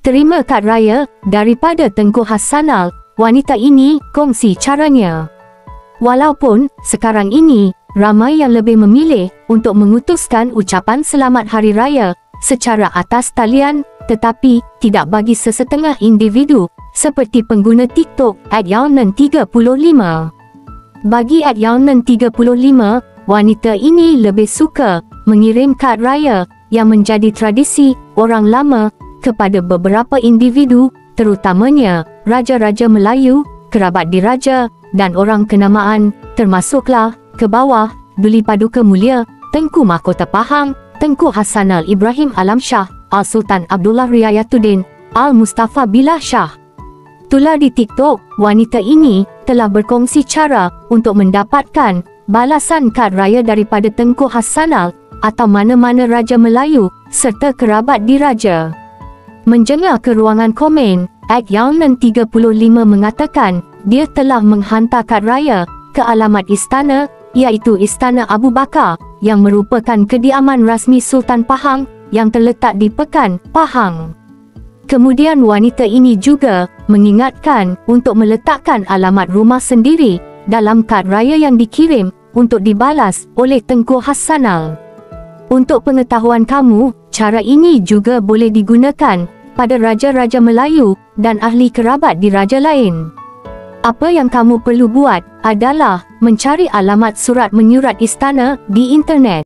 Terima kad raya daripada Tengku Hassanal. Wanita ini kongsi caranya. Walaupun sekarang ini ramai yang lebih memilih untuk mengutuskan ucapan selamat hari raya secara atas talian, tetapi tidak bagi sesetengah individu seperti pengguna TikTok @Yaunan35. Bagi @Yaunan35, wanita ini lebih suka mengirim kad raya yang menjadi tradisi orang lama kepada beberapa individu, terutamanya raja-raja Melayu, kerabat diraja dan orang kenamaan, termasuklah ke bawah Duli Paduka Mulia Tengku Mahkota Pahang, Tengku Hassanal Ibrahim Alam Shah, Al-Sultan Abdullah Riayatuddin Al-Mustafa Billah Shah. Tular di TikTok, wanita ini telah berkongsi cara untuk mendapatkan balasan kad raya daripada Tengku Hassanal atau mana-mana Raja Melayu serta kerabat diraja. Menjengah ke ruangan komen, @Yaunan35 mengatakan dia telah menghantar kad raya ke alamat istana, iaitu Istana Abu Bakar, yang merupakan kediaman rasmi Sultan Pahang yang terletak di Pekan, Pahang. Kemudian wanita ini juga mengingatkan untuk meletakkan alamat rumah sendiri dalam kad raya yang dikirim untuk dibalas oleh Tengku Hassanal. Untuk pengetahuan kamu, cara ini juga boleh digunakan pada raja-raja Melayu dan ahli kerabat diraja lain. Apa yang kamu perlu buat adalah mencari alamat surat menyurat istana di internet.